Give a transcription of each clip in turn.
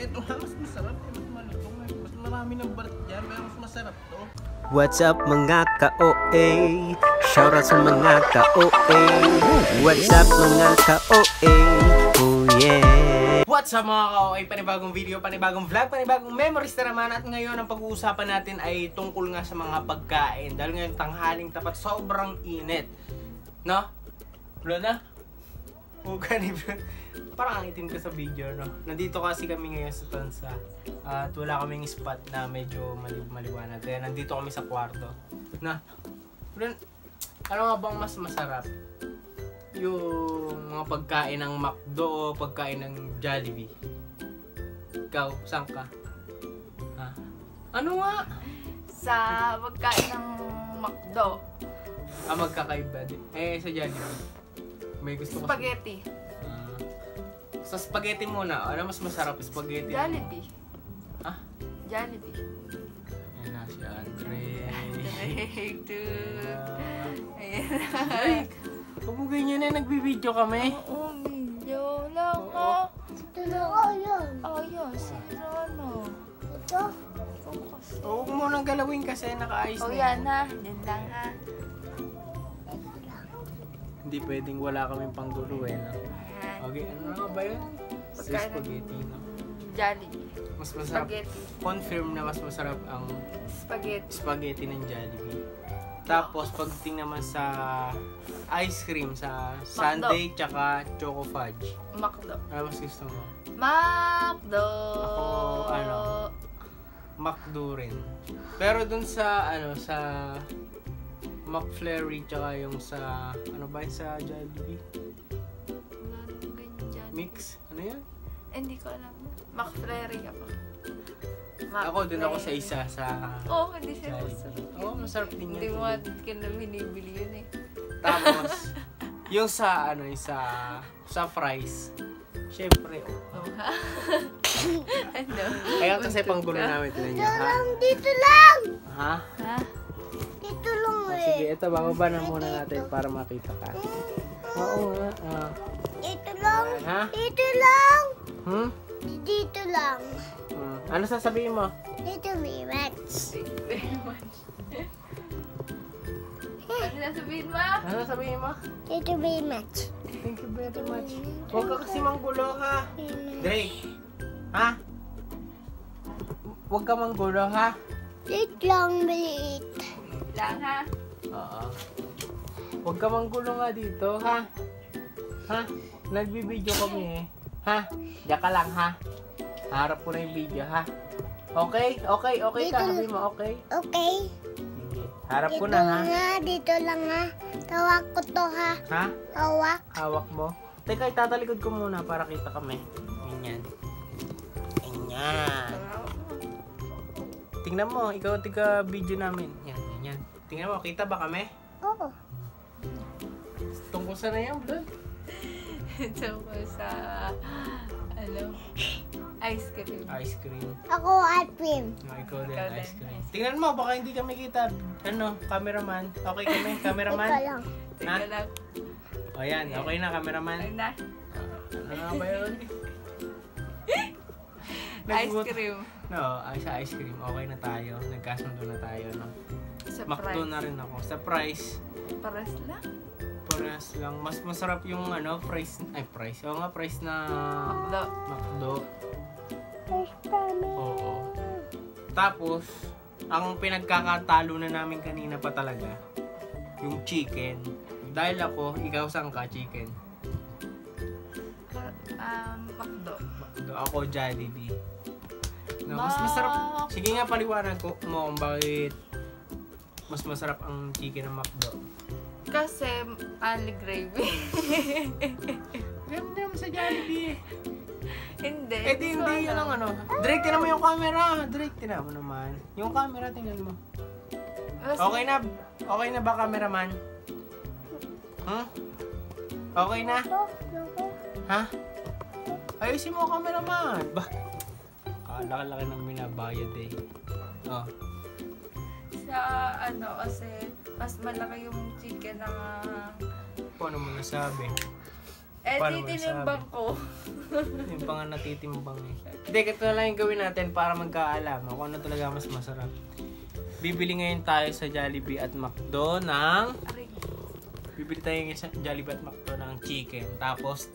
Ito nga, mas masarap. Mas malutong. Mas marami ng balat dyan. Pero mas masarap to. What's up mga ka-OA? Shoutout sa mga ka-OA. What's up mga ka-OA? Oh yeah. What's up mga ka-OA? Panibagong video, panibagong vlog, panibagong memories na naman. At ngayon ang pag-uusapan natin ay tungkol nga sa mga pagkain. Dahil ngayon tanghaling tapat, sobrang init. No? Wala na? Parang ang itim ka sa video, no? Nandito kasi kami ngayon sa Tansa. At wala kaming spot na medyo maliwanag. Kaya nandito kami sa kwarto. Na, ano nga bang mas masarap? Yung mga pagkain ng McDo o pagkain ng Jollibee? Ikaw, saan ka? Ha? Ano nga? Sa pagkain ng McDo. Magkakaiba din. Sa Jollibee. May gusto ko. Spaghetti. Sa spaghetti muna. Ano mas masarap? Spaghetti? Jollibee. Ha? Jollibee. Ayan na si Andre. Drake, dude. Ayan. Drake! Huwag mo ganyan na, nagbibideo kami. Oo, video lang ha. Ito na ayun. Ayun, sino ano? Ito. Focus. Huwag mo nang galawin kasi nakaayos O na. yan ha. Yan lang ha. Hindi pwedeng wala kaming panggulo eh. No? Ayan. Okay, ano na nga ba yun? Sa Pagkain ng spaghetti, no? Jollibee. Mas masarap. Spaghetti. Confirm na mas masarap ang Spaghetti. spaghetti ng Jollibee. Tapos, pagdating naman sa ice cream, sa sundae, tsaka choco fudge. McDo. Ano mas gusto mo? McDo. Ako, ano? McDo rin. Pero dun sa, sa McFlurry, tsaka yung sa, ano ba yun sa Jollibee? Mix? Ano yan? Hindi ko alam. McFlurry ako. Ako, dun ako sa isa, sa Oo, hindi siya Jollibee. masarap. Oo, masarap din Hindi yan. mo na binibili yun eh. Tapos, yung sa, sa fries, syempre, Ano? kaya kasi panggulo namin ito niya, ha? Dito lang. Ha? Ha? Dito lang Sige, ito, bababa na muna natin para makita ka. Oo nga, Dito lang. Ha? Dito lang. Hmm? Dito lang. Ano sasabihin mo? Dito may match. Very much. Ano sasabihin mo? Ano sasabihin mo? Dito may match. Thank you very much. Huwag ka kasi manggulo, ha? Drake, ha? Huwag ka manggulo, ha? Dito lang maliit. Lang ha? Oo. Huwag ka manggulo nga dito, ha? Ha? Nagbibideo kami eh. Ha? Diyan ka lang, ha? Harap ko na yung video, ha? Okay? Okay ka? Sabi mo, okay? Okay. Sige. Harap ko Dito na, ha? nga. Dito lang ha. Tawag ko to ha. Ha? Tawag. Hawak mo. Teka, itatalikod ko muna para kita kami. Ganyan. Ganyan. Tingnan mo, ikaw tiga video namin. Yan, ganyan. Tingnan mo, kita ba kami? Oo. Tungkol sa na yan, blood? Tungkol sa, ice cream. Ice cream. Ako ice cream. Ikaw din, Ikaw ice din. cream. Tingnan mo, baka hindi kami kita. Cameraman. Okay kami, cameraman? Ikaw lang. Tingnan lang. O yan, okay na, cameraman. Ay na. Ano nga ba yun? Ice cream. No, sa ice cream, okay na tayo. Nagkasundo na tayo, no? Sa McDo price. na rin ako. Sa price, Paras lang. parehas lang. Mas masarap yung price. Ay, price. Oo nga, price na McDo. McDo. First time. Oo. Tapos, ang pinagkakatalo na namin kanina pa talaga, yung chicken. Dahil ako, ikaw saan ka, chicken? McDo. McDo. Ako, Jollibee. No, mas masarap. Sige nga, paliwanag ko mo kung bakit mas masarap ang chicken ng McDo. Kasi, only gravy. Ganun naman sa Jollibee. Hindi. Eh di hindi yun ang Drake, tingnan mo yung camera. Drake, tingnan mo naman. Yung camera, tingnan mo. Okay na? Okay na ba, cameraman? Hmm? Okay na? Ha? Ayusin mo, cameraman. Ba? Laki-laki ng binabayad eh. Oh. Sa kasi mas malaki yung chicken na Kung ano mo nasabi? Paano mo titinimbang ko. Yung pa nga natitimbang eh. Hindi, ito na lang yung gawin natin para magkaalam kung ano talaga mas masarap. Bibili ngayon tayo sa Jollibee at McDo ng... Bibili tayo ngayon sa Jollibee at McDo ng chicken. Tapos,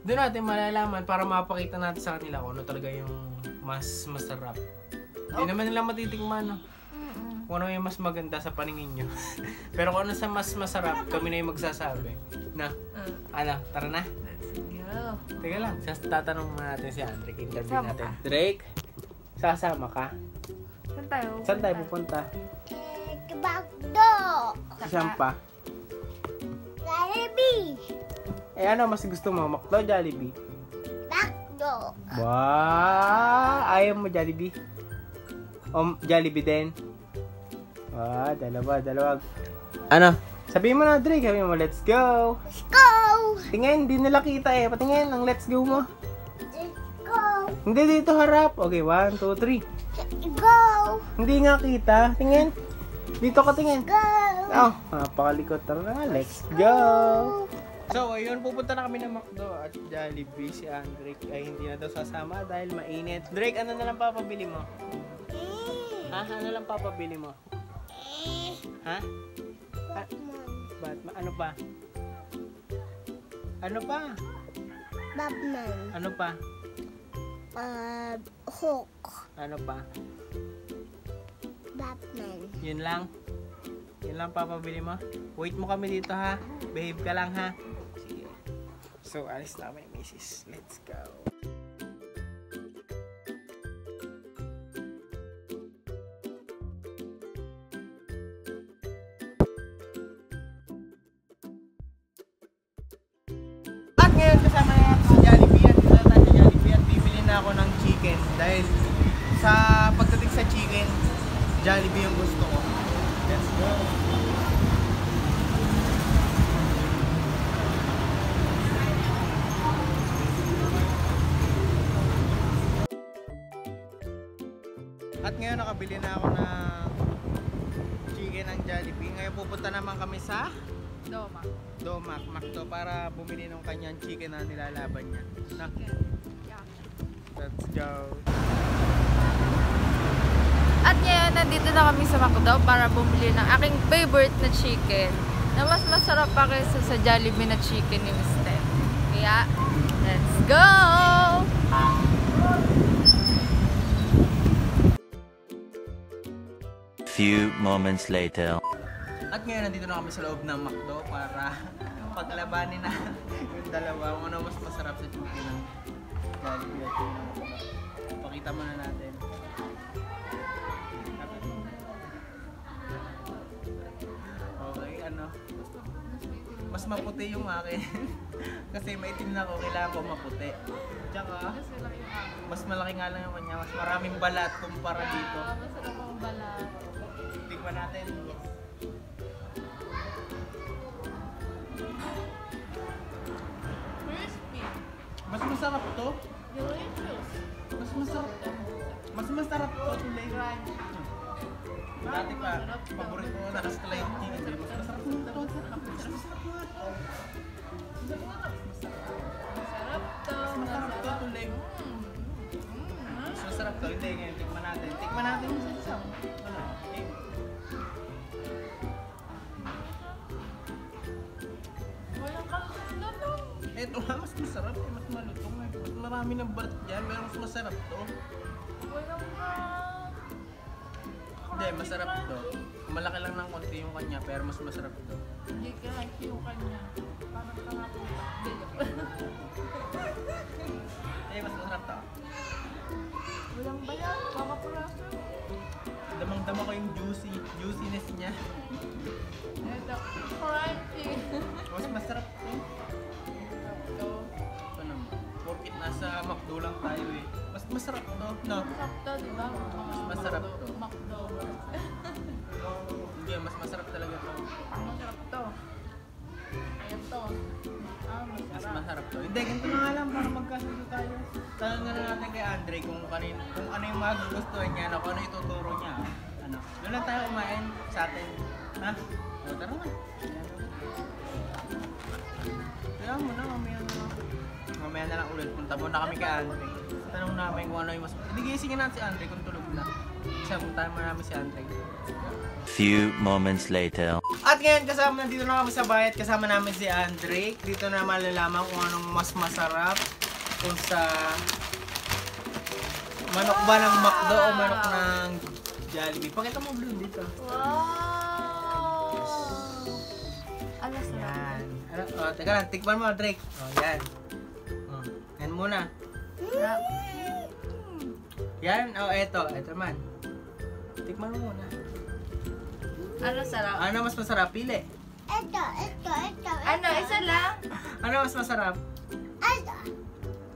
doon natin malalaman para mapakita natin sa kanila kung ano talaga yung mas masarap. Hindi naman nila matitikman, no? Kung ano yung mas maganda sa paningin nyo. Pero kung ano sa mas masarap, kami na yung magsasabi. Na, ano, tara na. Let's go. Teka lang, tatanong natin si Andre. Interview Sama natin. ka. Drake, sasama ka? Saan tayo? Saan tayo pupunta? Bagdo. Saan pa? Jollibee. Eh ano mas gusto mo? McDo, Jollibee? Bagdo. Wow! Ayaw mo Jollibee? O Jollibee din? Dalawa. Ano? Sabihin mo na, Drake. Sabihin mo, let's go! Let's go. Tingin, hindi nila kita eh. Patingin ang let's go mo. Let's go. Hindi, dito harap. Okay, 1, 2, 3. Let's go. Hindi nga kita. Tingin. Dito ka tingin. Go. Oh, napakalikot. Tara na nga, let's go! So, ayun, pupunta na kami ng McDo at Jollibee. Si Andre ay hindi na daw sasama dahil mainit. Drake, ano na lang papabili mo? Ha? Ano lang papabili mo? Ha? Batman. Ano pa? Ano pa? Batman. Ano pa? Hulk. Ano pa? Batman. Yun lang? Yun lang papabili mo? Wait mo kami dito ha? Behave ka lang ha? Sige. So, alis na kami ni Mrs. Let's go. At ngayon kasama na natin si Jollibee at dito na tayo sa Jollibee at bibili na ako ng chicken dahil sa pagdating sa chicken, Jollibee yung gusto ko. Let's go! At ngayon nakabili na ako ng chicken ng Jollibee. Ngayon pupunta naman kami sa Domac, McDo para bumili ng kanyang chicken na nilalaban niya. Na, let's go! At ngayon, nandito na kami sa McDo para bumili ng aking favorite na chicken na mas masarap pa kaysa sa Jollibee na chicken ni Mister. Kaya, let's go! Few moments later. At ngayon nandito na kami sa loob ng McDo para paglabanin na yung dalawa kung ano mas masarap sa chicken ng Jollibee at yung pakita muna natin. Okay, ano? Mas maputi yung akin. Kasi maitim na ako, kailangan ko maputi. Tsaka, mas malaki nga lang yung kanya. Mas maraming balat kumpara dito. Masarap ang balat. Tingnan natin. Crispy. Mas masarap to. Delicious. Mas masarap to. Mas masarap to. Tulay. Dati pa, paborito ko na kasi tulay yung chicken. Mas masarap to. Masarap to. Masarap to. Tulay. Mas masarap to. Hindi, ngayon tikman natin. Tikman natin yung isa. Ano? Okay. Walang kalsas na to. Eto nga, mas masarap eh. Mas malutong eh. Mas marami ng balat dyan, pero mas masarap to. Walang Hindi, masarap to. Malaki lang ng konti yung kanya, pero mas masarap to. Hindi ka like yung kanya. Parang karaputa. Eh, mas masarap to. Walang bayan. Kakapulaso. Damang-dama ko yung juiciness niya. Ito. Crunchy. Mas masarap to. Ito. Ito naman. Porkit nasa McDo lang tayo eh. Mas masarap to, no? Masarap to, di ba? Masarap to. McDo. Hindi, mas masarap talaga to. Masarap to. Ito. Mas Masarap. masarap to. Hindi, ganito na nga lang para magkasundo tayo. Tanong na lang natin kay Andre kung ano yung magugustuhan niya, kung ano ituturo niya. Ano? Doon lang tayo kumain sa atin. Ha? O, tara na. Kailangan mo na, mamaya na mamaya na lang ulit. Punta muna kami kay Andre. Tanong namin kung ano yung mas... Hindi gisingin natin si Andre kung tulog na. Kasi puntahan mo namin si Andre. Few moments later. At ngayon kasama nandito na kami sa bayat. Kasama namin si Andre. Dito na malalaman kung anong mas masarap. Kung sa... manok ba ng McDo o manok ng Jollibee. Pakita mo blue dito. Wow! Ano sarap? Yan. Teka lang, tikman mo, Drake. Yan. Yan muna. Sarap. Yan, eto man. Tikman mo muna. Ano sarap? Ano mas masarap? Pili. Ito. Ano, isa lang? Ano mas masarap? Ito.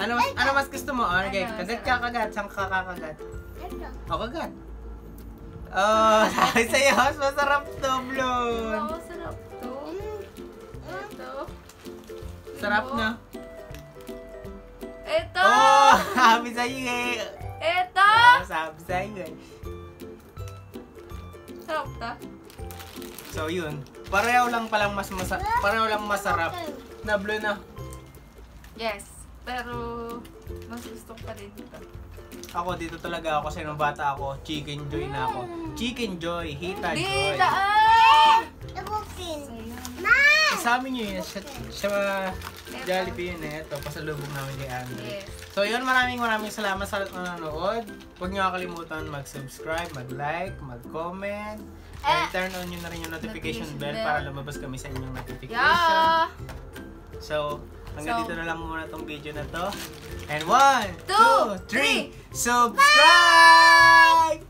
Ano mas gusto mo? Okay, Ano, kagat masarap? ka kagat. Saan ka kakagat? Ito. O, kagat. Sabi sa'yo, mas masarap to, Blon. Oo, sarap to. Ito. Sarap na. Ito! Sabi sa'yo eh. Ito! Sabi sa'yo eh. Sarap to. So, yun. Pareho lang masarap. Na, Blon na. Yes. Pero, mas gusto ko pa rin ito. Ako, dito talaga ako kasi nung bata ako, Chicken Joy na ako. Chicken Joy, Hita Joy. Ibukin. Sa'yo. Sa amin yun, sa Jollibee yun eh. Ito, pasalubong namin kay Andre. Yes. So yun, maraming salamat sa nanonood. Huwag niyo kakalimutan mag-subscribe, mag-like, mag-comment. And turn on nyo na rin yung notification bell para lumabas kami sa inyong notification. Yeah! So, hanggang So, dito na lang muna tong video na to. And 1, 2, 3, 2, 3, subscribe!